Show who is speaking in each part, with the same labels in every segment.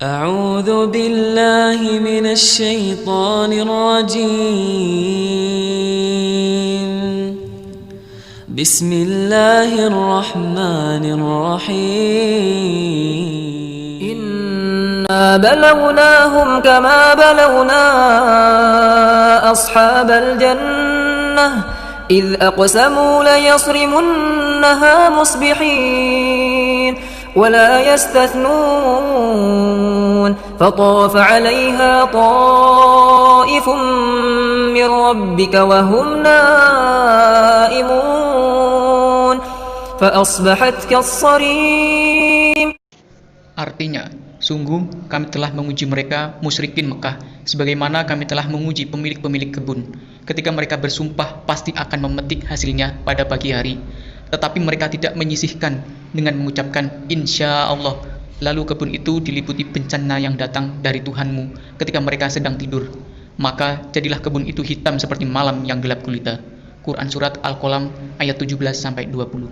Speaker 1: أعوذ بالله من الشيطان الرجيم بسم الله الرحمن الرحيم
Speaker 2: إنا بلوناهم كما بلونا أصحاب الجنة إذ أقسموا ليصرمنها مصبحين ولا يستثنون فطاف عليها طائف من ربك وهم نائمون فأصبحت كالصريم.
Speaker 3: Artinya, sungguh kami telah menguji mereka musyrikin Mekah, sebagaimana kami telah menguji pemilik-pemilik kebun. Ketika mereka bersumpah pasti akan memetik hasilnya pada pagi hari, tetapi mereka tidak menyisihkan dengan mengucapkan insya Allah. Lalu kebun itu diliputi bencana yang datang dari Tuhanmu ketika mereka sedang tidur. Maka jadilah kebun itu hitam seperti malam yang gelap gulita. Quran Surat Al-Qalam ayat 17-20.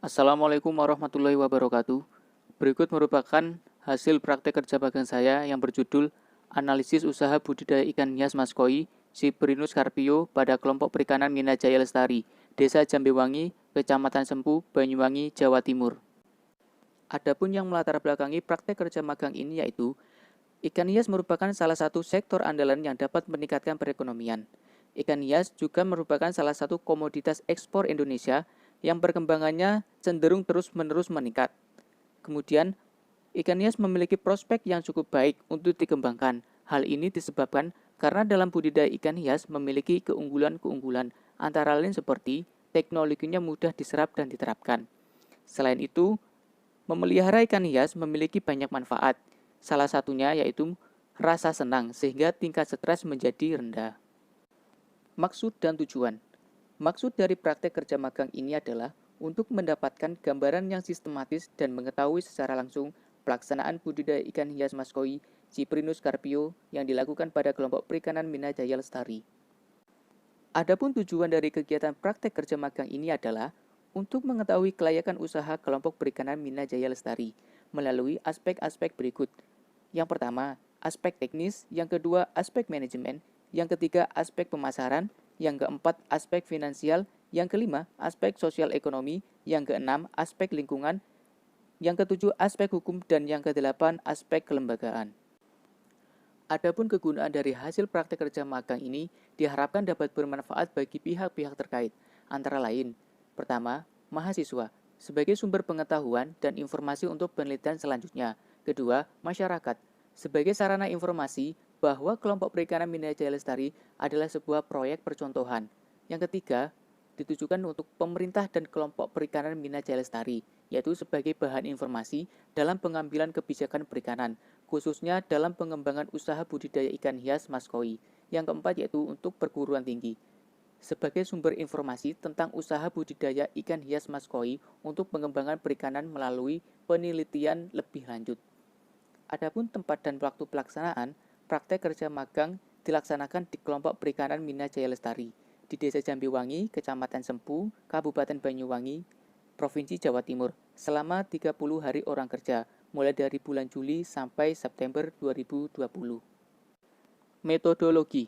Speaker 4: Assalamualaikum warahmatullahi wabarakatuh. Berikut merupakan hasil praktek kerja magang saya yang berjudul Analisis Usaha Budidaya Ikan Hias Maskoi Cyprinus carpio pada kelompok perikanan Minajaya Lestari, Desa Jambewangi, Kecamatan Sempu, Banyuwangi, Jawa Timur. Adapun yang melatar belakangi praktek kerja magang ini yaitu ikan hias merupakan salah satu sektor andalan yang dapat meningkatkan perekonomian. Ikan hias juga merupakan salah satu komoditas ekspor Indonesia yang perkembangannya cenderung terus-menerus meningkat. Kemudian, ikan hias memiliki prospek yang cukup baik untuk dikembangkan. Hal ini disebabkan karena dalam budidaya ikan hias memiliki keunggulan-keunggulan, antara lain seperti teknologinya mudah diserap dan diterapkan. Selain itu, memelihara ikan hias memiliki banyak manfaat. Salah satunya yaitu rasa senang sehingga tingkat stres menjadi rendah. Maksud dan tujuan. Maksud dari praktek kerja magang ini adalah untuk mendapatkan gambaran yang sistematis dan mengetahui secara langsung pelaksanaan budidaya ikan hias maskoi Cyprinus carpio yang dilakukan pada kelompok perikanan Minajaya Lestari. Adapun tujuan dari kegiatan praktek kerja magang ini adalah untuk mengetahui kelayakan usaha kelompok perikanan Minajaya Lestari melalui aspek-aspek berikut. Yang pertama, aspek teknis, yang kedua, aspek manajemen, yang ketiga, aspek pemasaran, yang keempat, aspek finansial, yang kelima, aspek sosial ekonomi, yang keenam, aspek lingkungan, yang ketujuh, aspek hukum, dan yang kedelapan, aspek kelembagaan. Adapun kegunaan dari hasil praktek kerja magang ini diharapkan dapat bermanfaat bagi pihak-pihak terkait, antara lain, pertama, mahasiswa, sebagai sumber pengetahuan dan informasi untuk penelitian selanjutnya. Kedua, masyarakat, sebagai sarana informasi bahwa kelompok perikanan Minajaya Lestari adalah sebuah proyek percontohan. Yang ketiga, ditujukan untuk pemerintah dan kelompok perikanan Minajaya Lestari, yaitu sebagai bahan informasi dalam pengambilan kebijakan perikanan, khususnya dalam pengembangan usaha budidaya ikan hias maskoi. Yang keempat yaitu untuk perguruan tinggi, sebagai sumber informasi tentang usaha budidaya ikan hias maskoi untuk pengembangan perikanan melalui penelitian lebih lanjut. Adapun tempat dan waktu pelaksanaan, praktek kerja magang dilaksanakan di kelompok perikanan Minajaya Lestari, di Desa Jambewangi, Kecamatan Sempu, Kabupaten Banyuwangi, Provinsi Jawa Timur, selama 30 hari orang kerja, mulai dari bulan Juli sampai September 2020. Metodologi.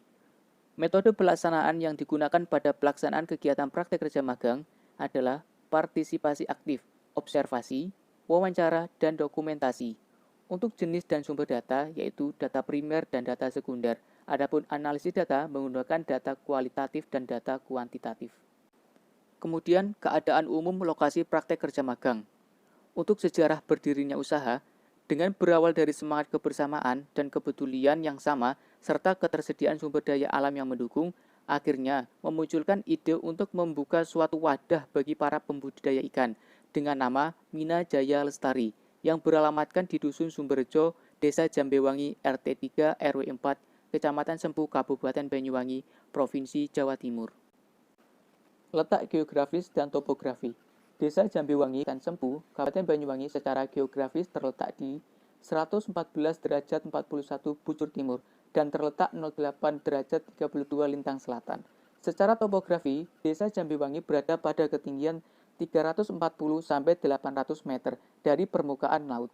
Speaker 4: Metode pelaksanaan yang digunakan pada pelaksanaan kegiatan praktek kerja magang adalah partisipasi aktif, observasi, wawancara, dan dokumentasi. Untuk jenis dan sumber data, yaitu data primer dan data sekunder. Adapun analisis data menggunakan data kualitatif dan data kuantitatif. Kemudian, keadaan umum lokasi praktek kerja magang. Untuk sejarah berdirinya usaha, dengan berawal dari semangat kebersamaan dan kepedulian yang sama, serta ketersediaan sumber daya alam yang mendukung, akhirnya memunculkan ide untuk membuka suatu wadah bagi para pembudidaya ikan dengan nama Minajaya Lestari, yang beralamatkan di Dusun Sumberjo, Desa Jambewangi, RT 3 RW 4, Kecamatan Sempu, Kabupaten Banyuwangi, Provinsi Jawa Timur. Letak geografis dan topografi. Desa Jambewangi dan Sempu, Kabupaten Banyuwangi secara geografis terletak di 114 derajat 41 bujur timur dan terletak 08 derajat 32 lintang selatan. Secara topografi, Desa Jambewangi berada pada ketinggian 340 sampai 800 meter dari permukaan laut.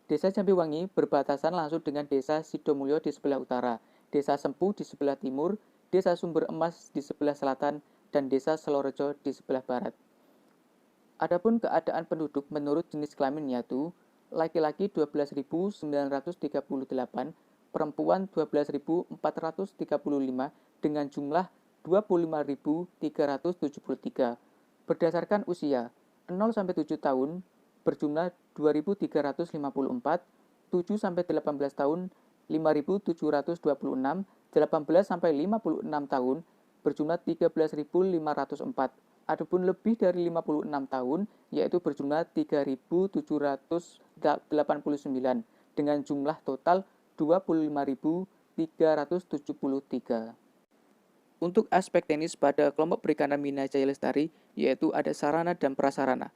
Speaker 4: Desa Jambiwangi berbatasan langsung dengan Desa Sidomulyo di sebelah utara, Desa Sempu di sebelah timur, Desa Sumber Emas di sebelah selatan, dan Desa Selorejo di sebelah barat. Adapun keadaan penduduk menurut jenis kelamin yaitu laki-laki 12.938, perempuan 12.435 dengan jumlah 25.373. Berdasarkan usia 0-7 tahun berjumlah 2.354, 7-18 tahun 5.726, 18-56 tahun berjumlah 13.504. Adapun lebih dari 56 tahun yaitu berjumlah 3.789 dengan jumlah total 25.373. Untuk aspek teknis pada kelompok perikanan Mina Jaya Lestari yaitu ada sarana dan prasarana.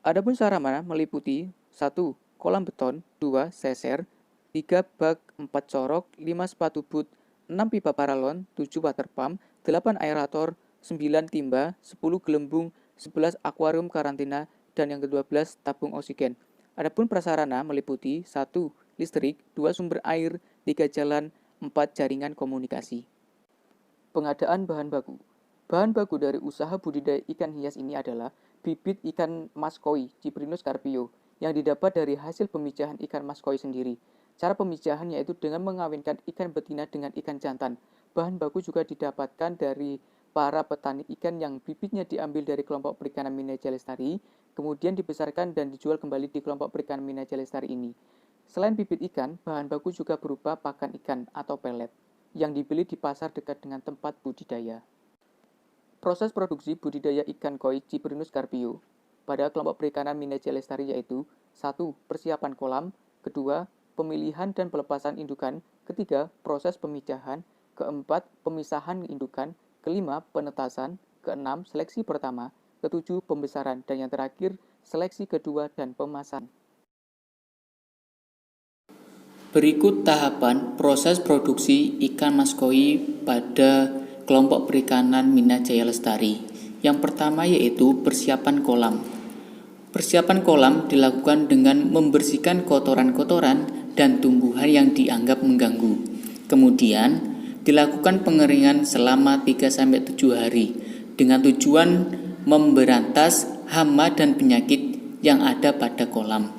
Speaker 4: Adapun sarana meliputi 1. Kolam beton, 2. Seser, 3. Bak, 4. Corok, 5. Sepatu boot, 6. Pipa paralon, 7. Water pump, 8. Aerator, 9. Timba, 10. Gelembung, 11. Akuarium karantina, dan yang ke-12 tabung oksigen. Adapun prasarana meliputi 1. Listrik, 2. Sumber air, 3. Jalan, 4. Jaringan komunikasi. Pengadaan bahan baku. Bahan baku dari usaha budidaya ikan hias ini adalah bibit ikan mas koi Cyprinus carpio yang didapat dari hasil pemijahan ikan mas koi sendiri. Cara pemijahan yaitu dengan mengawinkan ikan betina dengan ikan jantan. Bahan baku juga didapatkan dari para petani ikan yang bibitnya diambil dari kelompok perikanan Mina Jaya Lestari, kemudian dibesarkan dan dijual kembali di kelompok perikanan Mina Jaya Lestari ini. Selain bibit ikan, bahan baku juga berupa pakan ikan atau pelet yang dibeli di pasar dekat dengan tempat budidaya. Proses produksi budidaya ikan koi Cyprinus carpio pada kelompok perikanan Mina Jaya Lestari yaitu 1. Persiapan kolam, 2. Pemilihan dan pelepasan indukan, 3. Proses pemijahan, 4. Pemisahan indukan, 5. Penetasan, 6. Seleksi pertama, 7. Pembesaran, dan yang terakhir seleksi kedua dan pemasaran.
Speaker 3: Berikut tahapan proses produksi ikan mas koi pada kelompok perikanan Mina Jaya Lestari. Yang pertama yaitu persiapan kolam. Persiapan kolam dilakukan dengan membersihkan kotoran-kotoran dan tumbuhan yang dianggap mengganggu. Kemudian dilakukan pengeringan selama 3-7 hari dengan tujuan memberantas hama dan penyakit yang ada pada kolam.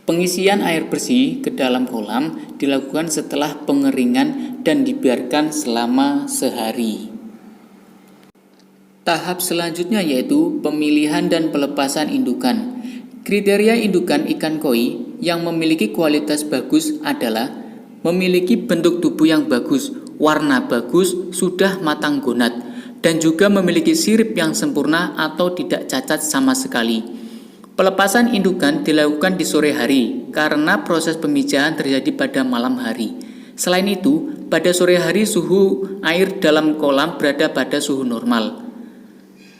Speaker 3: Pengisian air bersih ke dalam kolam dilakukan setelah pengeringan dan dibiarkan selama sehari. Tahap selanjutnya yaitu pemilihan dan pelepasan indukan. Kriteria indukan ikan koi yang memiliki kualitas bagus adalah memiliki bentuk tubuh yang bagus, warna bagus, sudah matang gonat, dan juga memiliki sirip yang sempurna atau tidak cacat sama sekali. Pelepasan indukan dilakukan di sore hari karena proses pemijahan terjadi pada malam hari. Selain itu, pada sore hari suhu air dalam kolam berada pada suhu normal.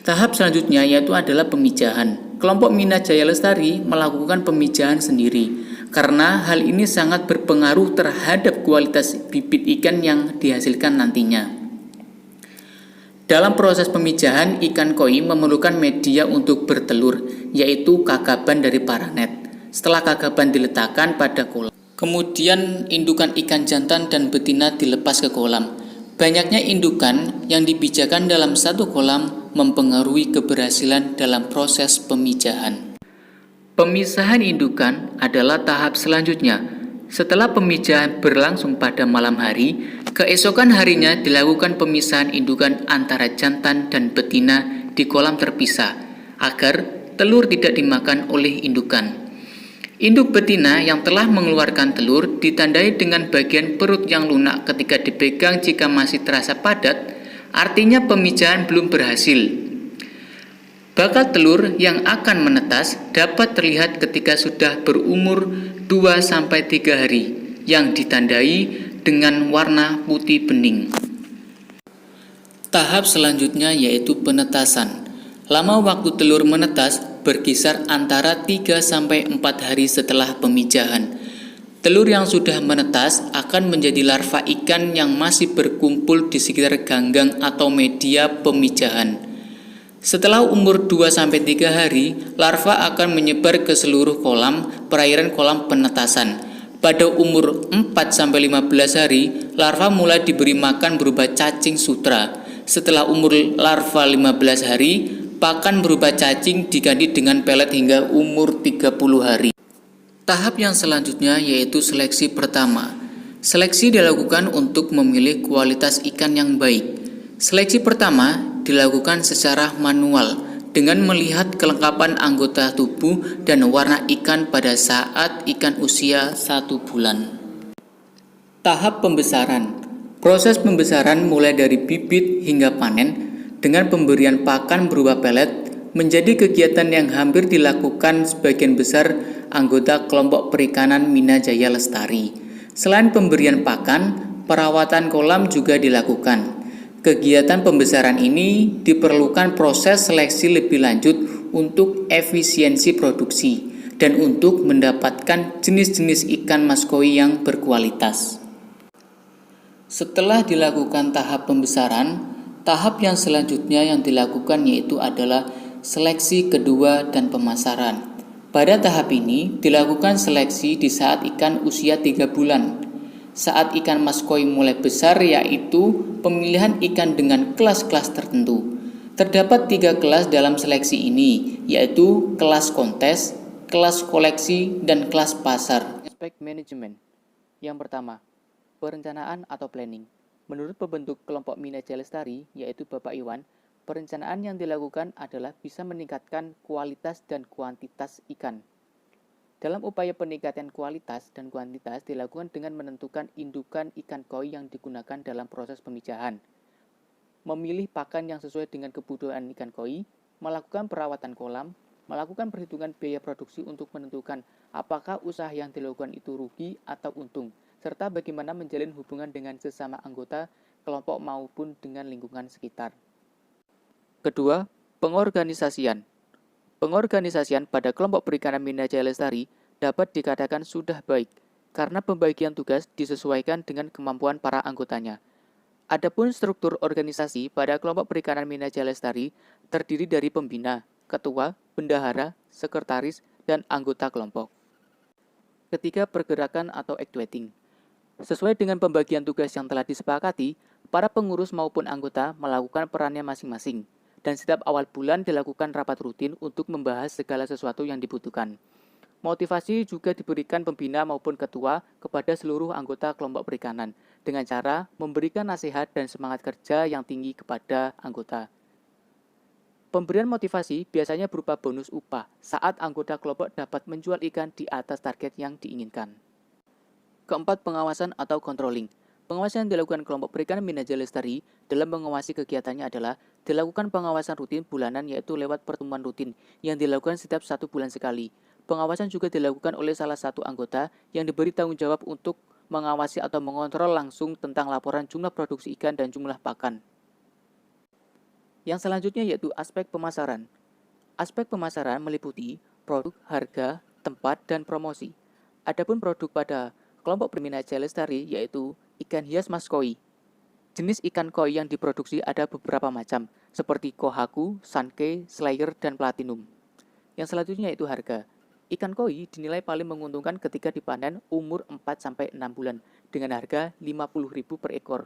Speaker 3: Tahap selanjutnya yaitu adalah pemijahan. Kelompok Mina Jaya Lestari melakukan pemijahan sendiri karena hal ini sangat berpengaruh terhadap kualitas bibit ikan yang dihasilkan nantinya. Dalam proses pemijahan, ikan koi memerlukan media untuk bertelur, yaitu kakaban dari paranet. Setelah kakaban diletakkan pada kolam, kemudian indukan ikan jantan dan betina dilepas ke kolam. Banyaknya indukan yang dibijakan dalam satu kolam mempengaruhi keberhasilan dalam proses pemijahan. Pemisahan indukan adalah tahap selanjutnya. Setelah pemijahan berlangsung pada malam hari, keesokan harinya dilakukan pemisahan indukan antara jantan dan betina di kolam terpisah, agar telur tidak dimakan oleh indukan. Induk betina yang telah mengeluarkan telur ditandai dengan bagian perut yang lunak ketika dipegang. Jika masih terasa padat, artinya pemijahan belum berhasil. Bakal telur yang akan menetas dapat terlihat ketika sudah berumur 2-3 hari, yang ditandai dengan warna putih bening. Tahap selanjutnya yaitu penetasan. Lama waktu telur menetas berkisar antara 3-4 hari setelah pemijahan. Telur yang sudah menetas akan menjadi larva ikan yang masih berkumpul di sekitar ganggang atau media pemijahan. Setelah umur 2-3 hari, larva akan menyebar ke seluruh kolam perairan kolam penetasan. Pada umur 4-15 hari, larva mulai diberi makan berupa cacing sutra. Setelah umur larva 15 hari, pakan berupa cacing diganti dengan pelet hingga umur 30 hari. Tahap yang selanjutnya yaitu seleksi pertama. Seleksi dilakukan untuk memilih kualitas ikan yang baik. Seleksi pertama dilakukan secara manual dengan melihat kelengkapan anggota tubuh dan warna ikan pada saat ikan usia 1 bulan. Tahap pembesaran. Proses pembesaran mulai dari bibit hingga panen dengan pemberian pakan berupa pelet menjadi kegiatan yang hampir dilakukan sebagian besar anggota kelompok perikanan Minajaya Lestari. Selain pemberian pakan, perawatan kolam juga dilakukan. Kegiatan pembesaran ini diperlukan proses seleksi lebih lanjut untuk efisiensi produksi dan untuk mendapatkan jenis-jenis ikan mas koi yang berkualitas. Setelah dilakukan tahap pembesaran, tahap yang selanjutnya yang dilakukan yaitu adalah seleksi kedua dan pemasaran. Pada tahap ini dilakukan seleksi di saat ikan usia 3 bulan. Saat ikan mas koi mulai besar yaitu pemilihan ikan dengan kelas-kelas tertentu. Terdapat 3 kelas dalam seleksi ini, yaitu kelas kontes, kelas koleksi, dan kelas pasar.
Speaker 4: Aspek manajemen. Yang pertama, perencanaan atau planning. Menurut pembentuk kelompok Minajaya Lestari, yaitu Bapak Iwan, perencanaan yang dilakukan adalah bisa meningkatkan kualitas dan kuantitas ikan. Dalam upaya peningkatan kualitas dan kuantitas dilakukan dengan menentukan indukan ikan koi yang digunakan dalam proses pemijahan, memilih pakan yang sesuai dengan kebutuhan ikan koi, melakukan perawatan kolam, melakukan perhitungan biaya produksi untuk menentukan apakah usaha yang dilakukan itu rugi atau untung, serta bagaimana menjalin hubungan dengan sesama anggota kelompok maupun dengan lingkungan sekitar. Kedua, pengorganisasian. Pengorganisasian pada kelompok perikanan Minajaya Lestari dapat dikatakan sudah baik karena pembagian tugas disesuaikan dengan kemampuan para anggotanya. Adapun struktur organisasi pada kelompok perikanan Minajaya Lestari terdiri dari pembina, ketua, bendahara, sekretaris, dan anggota kelompok. Ketiga, pergerakan atau actuating. Sesuai dengan pembagian tugas yang telah disepakati, para pengurus maupun anggota melakukan perannya masing-masing. Dan setiap awal bulan dilakukan rapat rutin untuk membahas segala sesuatu yang dibutuhkan. Motivasi juga diberikan pembina maupun ketua kepada seluruh anggota kelompok perikanan dengan cara memberikan nasihat dan semangat kerja yang tinggi kepada anggota. Pemberian motivasi biasanya berupa bonus upah saat anggota kelompok dapat menjual ikan di atas target yang diinginkan. Keempat, pengawasan atau controlling. Pengawasan yang dilakukan kelompok perikanan Minajaya Lestari dalam mengawasi kegiatannya adalah dilakukan pengawasan rutin bulanan yaitu lewat pertemuan rutin yang dilakukan setiap 1 bulan sekali. Pengawasan juga dilakukan oleh salah satu anggota yang diberi tanggung jawab untuk mengawasi atau mengontrol langsung tentang laporan jumlah produksi ikan dan jumlah pakan. Yang selanjutnya yaitu aspek pemasaran. Aspek pemasaran meliputi produk, harga, tempat, dan promosi. Adapun produk pada kelompok Minajaya Lestari yaitu ikan hias mas koi. Jenis ikan koi yang diproduksi ada beberapa macam, seperti kohaku, sanke, slayer, dan platinum. Yang selanjutnya yaitu harga. Ikan koi dinilai paling menguntungkan ketika dipanen umur 4-6 bulan dengan harga Rp50.000 per ekor.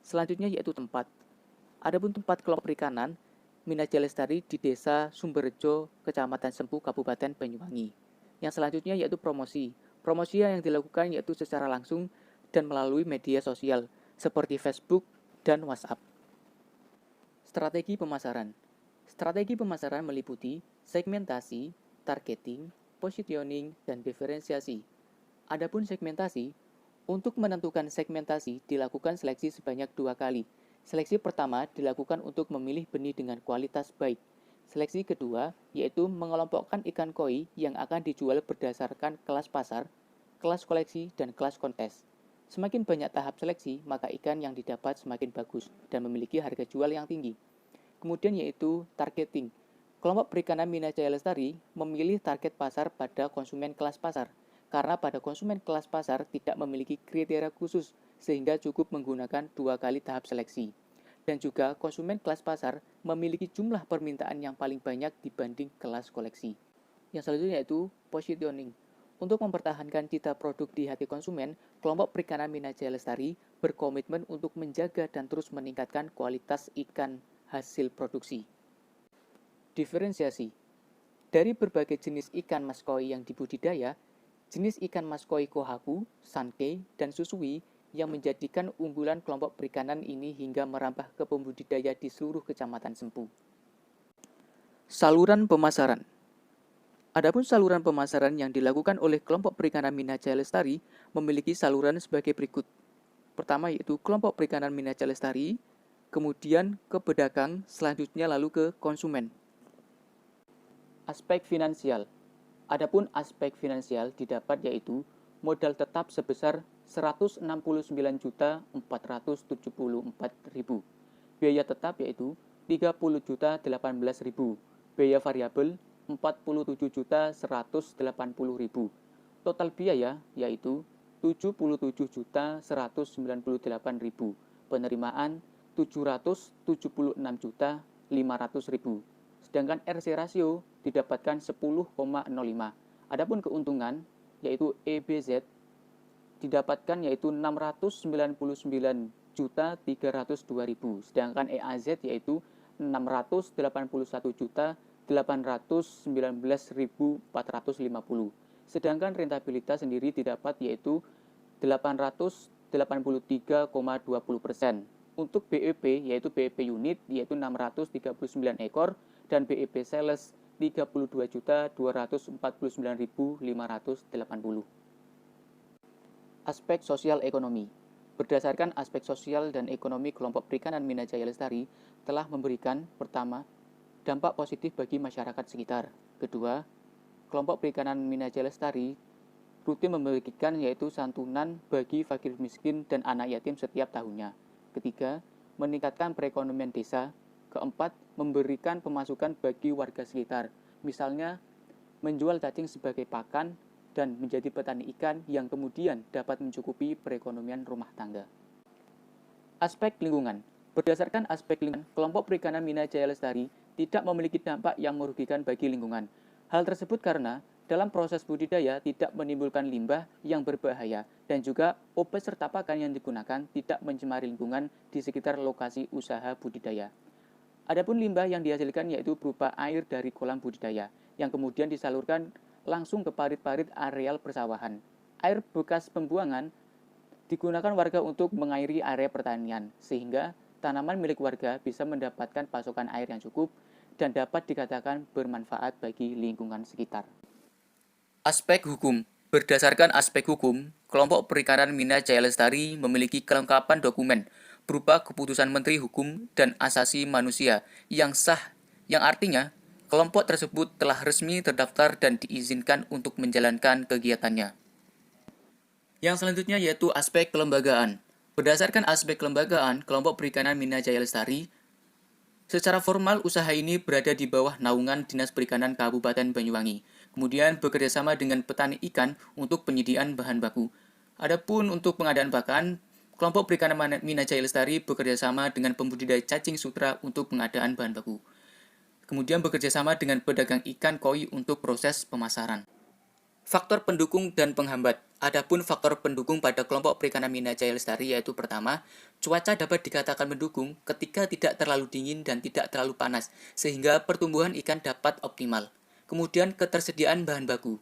Speaker 4: Selanjutnya yaitu tempat. Adapun tempat kelompok perikanan Minajaya Lestari di Desa Sumberjo, Kecamatan Sempu, Kabupaten Banyuwangi. Yang selanjutnya yaitu promosi. Promosi yang dilakukan yaitu secara langsung dan melalui media sosial seperti Facebook dan WhatsApp. Strategi pemasaran. Strategi pemasaran meliputi segmentasi, targeting, positioning, dan diferensiasi. Adapun segmentasi, untuk menentukan segmentasi dilakukan seleksi sebanyak 2 kali. Seleksi pertama dilakukan untuk memilih benih dengan kualitas baik. Seleksi kedua yaitu mengelompokkan ikan koi yang akan dijual berdasarkan kelas pasar, kelas koleksi, dan kelas kontes. Semakin banyak tahap seleksi, maka ikan yang didapat semakin bagus dan memiliki harga jual yang tinggi. Kemudian yaitu targeting. Kelompok perikanan Minajaya Lestari memilih target pasar pada konsumen kelas pasar, karena pada konsumen kelas pasar tidak memiliki kriteria khusus, sehingga cukup menggunakan 2 kali tahap seleksi. dan juga konsumen kelas pasar memiliki jumlah permintaan yang paling banyak dibanding kelas koleksi. Yang selanjutnya yaitu positioning. Untuk mempertahankan cita produk di hati konsumen, kelompok perikanan Minajaya Lestari berkomitmen untuk menjaga dan terus meningkatkan kualitas ikan hasil produksi. Diferensiasi. Dari berbagai jenis ikan mas koi yang dibudidaya, jenis ikan mas koi kohaku, sankei, dan susui yang menjadikan unggulan kelompok perikanan ini hingga merambah ke pembudidaya di seluruh kecamatan Sempu. Saluran pemasaran. Adapun saluran pemasaran yang dilakukan oleh kelompok perikanan Minajaya Lestari memiliki saluran sebagai berikut. Pertama yaitu kelompok perikanan Minajaya Lestari, kemudian ke pedagang, selanjutnya lalu ke konsumen. Aspek finansial. Adapun aspek finansial didapat yaitu modal tetap sebesar 169.474.000. Biaya tetap yaitu 30.018.000. Biaya variabel 47.180.000. Total biaya yaitu 77.198.000. Penerimaan 776.500.000. Sedangkan RC rasio didapatkan 10,05. Adapun keuntungan yaitu EBZ didapatkan yaitu 699.302.000. Sedangkan EAZ yaitu 681.819.450. Sedangkan rentabilitas sendiri didapat yaitu 883,20%. Untuk BEP yaitu BEP unit yaitu 639 ekor dan BEP sales 32.249.580. Aspek sosial ekonomi. Berdasarkan aspek sosial dan ekonomi kelompok perikanan Minajaya Lestari telah memberikan pertama, dampak positif bagi masyarakat sekitar. Kedua, kelompok perikanan Minajaya Lestari rutin membagikan yaitu santunan bagi fakir miskin dan anak yatim setiap tahunnya. Ketiga, meningkatkan perekonomian desa. Keempat, memberikan pemasukan bagi warga sekitar. Misalnya, menjual cacing sebagai pakan dan menjadi petani ikan yang kemudian dapat mencukupi perekonomian rumah tangga. Aspek lingkungan. Berdasarkan aspek lingkungan, kelompok perikanan Minajaya Lestari tidak memiliki dampak yang merugikan bagi lingkungan. Hal tersebut karena dalam proses budidaya tidak menimbulkan limbah yang berbahaya dan juga obat serta pakan yang digunakan tidak mencemari lingkungan di sekitar lokasi usaha budidaya. Adapun limbah yang dihasilkan yaitu berupa air dari kolam budidaya yang kemudian disalurkan langsung ke parit-parit areal persawahan. Air bekas pembuangan digunakan warga untuk mengairi area pertanian sehingga tanaman milik warga bisa mendapatkan pasokan air yang cukup dan dapat dikatakan bermanfaat bagi lingkungan sekitar. Aspek hukum. Berdasarkan aspek hukum, kelompok perikanan Minajaya Lestari memiliki kelengkapan dokumen berupa keputusan Menteri Hukum dan Asasi Manusia yang sah, yang artinya kelompok tersebut telah resmi terdaftar dan diizinkan untuk menjalankan kegiatannya. Yang selanjutnya yaitu aspek kelembagaan. Berdasarkan aspek kelembagaan, kelompok perikanan Minajaya Lestari secara formal, usaha ini berada di bawah naungan Dinas Perikanan Kabupaten Banyuwangi. Kemudian bekerjasama dengan petani ikan untuk penyediaan bahan baku. Adapun untuk pengadaan pakan, kelompok perikanan Minajaya Lestari bekerjasama dengan pembudidaya cacing sutra untuk pengadaan bahan baku. Kemudian bekerjasama dengan pedagang ikan koi untuk proses pemasaran. Faktor pendukung dan penghambat. Adapun faktor pendukung pada kelompok perikanan Minajaya Lestari yaitu pertama, cuaca dapat dikatakan mendukung ketika tidak terlalu dingin dan tidak terlalu panas, sehingga pertumbuhan ikan dapat optimal. Kemudian ketersediaan bahan baku.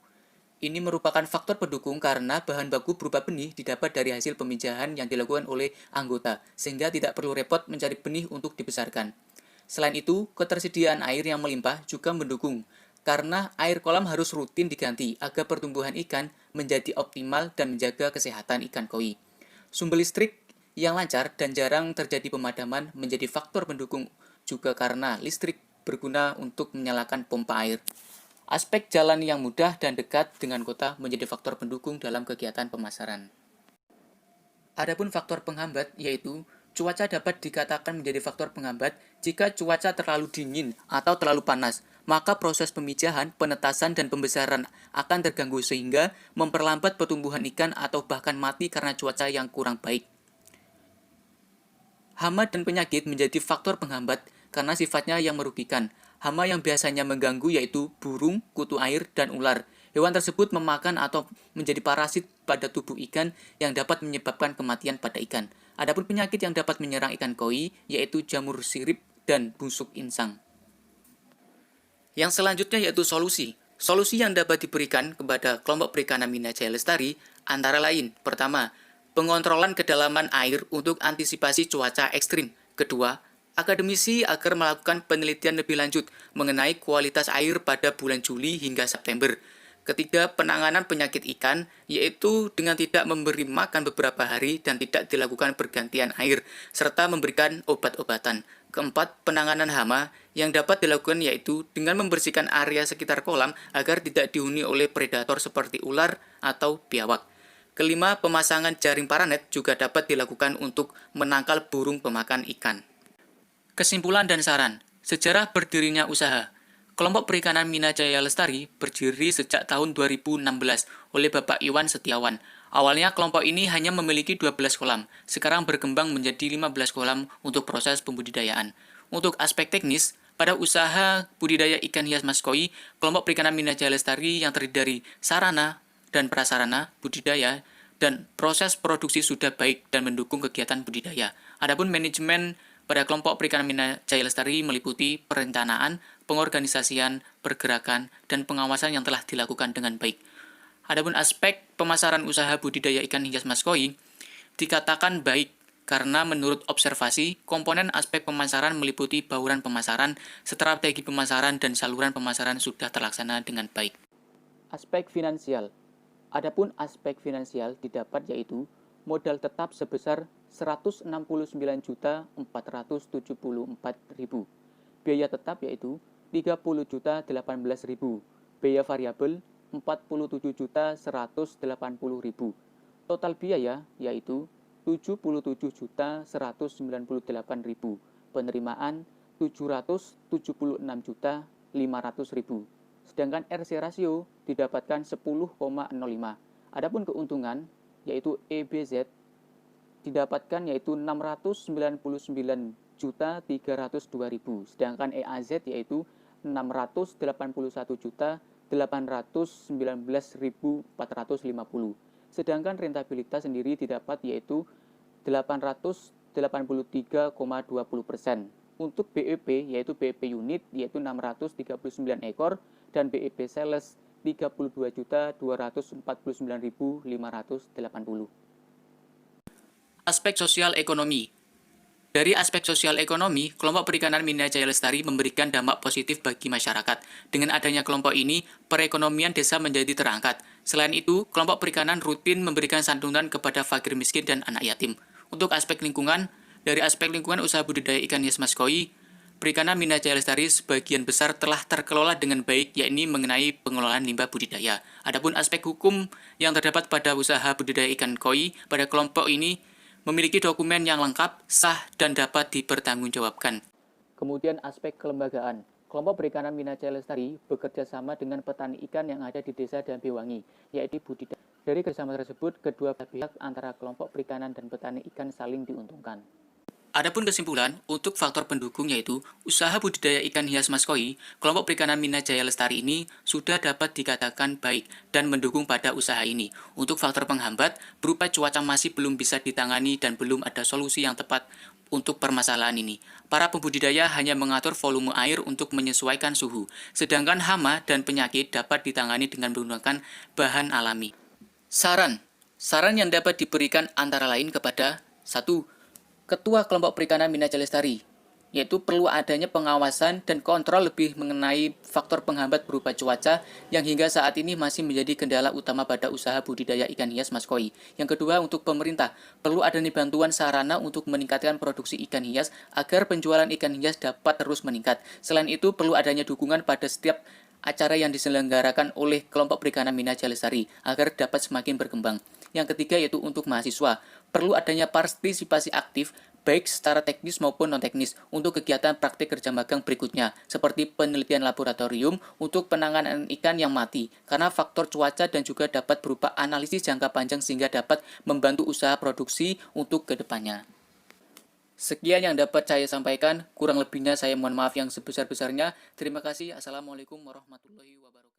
Speaker 4: Ini merupakan faktor pendukung karena bahan baku berupa benih didapat dari hasil pemijahan yang dilakukan oleh anggota, sehingga tidak perlu repot mencari benih untuk dibesarkan. Selain itu, ketersediaan air yang melimpah juga mendukung, karena air kolam harus rutin diganti agar pertumbuhan ikan menjadi optimal dan menjaga kesehatan ikan koi. Sumber listrik yang lancar dan jarang terjadi pemadaman menjadi faktor pendukung juga karena listrik berguna untuk menyalakan pompa air. Aspek jalan yang mudah dan dekat dengan kota menjadi faktor pendukung dalam kegiatan pemasaran. Adapun faktor penghambat yaitu cuaca dapat dikatakan menjadi faktor penghambat jika cuaca terlalu dingin atau terlalu panas, maka proses pemijahan, penetasan, dan pembesaran akan terganggu sehingga memperlambat pertumbuhan ikan atau bahkan mati karena cuaca yang kurang baik.
Speaker 5: Hama dan penyakit menjadi faktor penghambat karena sifatnya yang merugikan. Hama yang biasanya mengganggu yaitu burung, kutu air, dan ular. Hewan tersebut memakan atau menjadi parasit pada tubuh ikan yang dapat menyebabkan kematian pada ikan. Adapun penyakit yang dapat menyerang ikan koi yaitu jamur sirip dan busuk insang. Yang selanjutnya yaitu solusi. Solusi yang dapat diberikan kepada kelompok perikanan Mina Jaya Lestari antara lain: pertama, pengontrolan kedalaman air untuk antisipasi cuaca ekstrim. Kedua, akademisi agar melakukan penelitian lebih lanjut mengenai kualitas air pada bulan Juli hingga September. Ketiga, penanganan penyakit ikan, yaitu dengan tidak memberi makan beberapa hari dan tidak dilakukan pergantian air, serta memberikan obat-obatan. Keempat, penanganan hama yang dapat dilakukan yaitu dengan membersihkan area sekitar kolam agar tidak dihuni oleh predator seperti ular atau biawak. Kelima, pemasangan jaring paranet juga dapat dilakukan untuk menangkal burung pemakan ikan. Kesimpulan dan saran. Sejarah berdirinya usaha. Kelompok Perikanan Mina Jaya Lestari berdiri sejak tahun 2016 oleh Bapak Iwan Setiawan. Awalnya kelompok ini hanya memiliki 12 kolam, sekarang berkembang menjadi 15 kolam untuk proses pembudidayaan. Untuk aspek teknis, pada usaha budidaya ikan hias mas koi, kelompok Perikanan Mina Jaya Lestari yang terdiri dari sarana dan prasarana budidaya dan proses produksi sudah baik dan mendukung kegiatan budidaya. Adapun manajemen pada kelompok Perikanan Mina Jaya Lestari meliputi perencanaan, pengorganisasian, pergerakan, dan pengawasan yang telah dilakukan dengan baik. Adapun aspek pemasaran usaha budidaya ikan hias mas koi dikatakan baik karena menurut observasi, komponen aspek pemasaran meliputi bauran pemasaran, strategi pemasaran, dan saluran pemasaran sudah terlaksana dengan baik.
Speaker 4: Aspek finansial. Adapun aspek finansial didapat yaitu modal tetap sebesar 169.474.000. Biaya tetap yaitu 30.018.000. Biaya variabel 47.180.000. Total biaya yaitu 77.198.000. Penerimaan 776.500.000. Sedangkan RC rasio didapatkan 10,05. Adapun keuntungan yaitu EBZ didapatkan yaitu 699.302.000, sedangkan EAZ yaitu 681.819.450. Sedangkan rentabilitas sendiri didapat yaitu 883,20%. Untuk BEP yaitu BEP unit yaitu 639 ekor dan BEP sales 32.249.580.
Speaker 5: Aspek sosial ekonomi. Dari aspek sosial ekonomi, kelompok perikanan Mina Jaya Lestari memberikan dampak positif bagi masyarakat. Dengan adanya kelompok ini, perekonomian desa menjadi terangkat. Selain itu, kelompok perikanan rutin memberikan santunan kepada fakir miskin dan anak yatim. Untuk aspek lingkungan, dari aspek lingkungan usaha budidaya ikan hias mas koi, perikanan Mina Jaya Lestari sebagian besar telah terkelola dengan baik, yakni mengenai pengelolaan limbah budidaya. Adapun aspek hukum yang terdapat pada usaha budidaya ikan koi pada kelompok ini memiliki dokumen yang lengkap, sah, dan dapat dipertanggungjawabkan.
Speaker 4: Kemudian aspek kelembagaan. Kelompok Perikanan Mina Jaya Lestari bekerja sama dengan petani ikan yang ada di desa Dampiwangi, yaitu budidaya. Dari kerjasama tersebut, kedua pihak antara kelompok perikanan dan petani ikan saling diuntungkan.
Speaker 5: Adapun kesimpulan, untuk faktor pendukung yaitu usaha budidaya ikan hias mas koi, kelompok perikanan Mina Jaya Lestari ini sudah dapat dikatakan baik dan mendukung pada usaha ini. Untuk faktor penghambat, berupa cuaca masih belum bisa ditangani dan belum ada solusi yang tepat untuk permasalahan ini. Para pembudidaya hanya mengatur volume air untuk menyesuaikan suhu, sedangkan hama dan penyakit dapat ditangani dengan menggunakan bahan alami. Saran yang dapat diberikan antara lain kepada 1. Ketua Kelompok Perikanan Mina Jaya Lestari, yaitu perlu adanya pengawasan dan kontrol lebih mengenai faktor penghambat berupa cuaca yang hingga saat ini masih menjadi kendala utama pada usaha budidaya ikan hias mas koi. Yang kedua, untuk pemerintah, perlu adanya bantuan sarana untuk meningkatkan produksi ikan hias agar penjualan ikan hias dapat terus meningkat. Selain itu, perlu adanya dukungan pada setiap acara yang diselenggarakan oleh kelompok perikanan Mina Jaya Lestari agar dapat semakin berkembang. Yang ketiga yaitu untuk mahasiswa, perlu adanya partisipasi aktif baik secara teknis maupun non-teknis untuk kegiatan praktik kerja magang berikutnya, seperti penelitian laboratorium untuk penanganan ikan yang mati, karena faktor cuaca dan juga dapat berupa analisis jangka panjang sehingga dapat membantu usaha produksi untuk kedepannya. Sekian yang dapat saya sampaikan, kurang lebihnya saya mohon maaf yang sebesar-besarnya. Terima kasih. Assalamualaikum warahmatullahi wabarakatuh.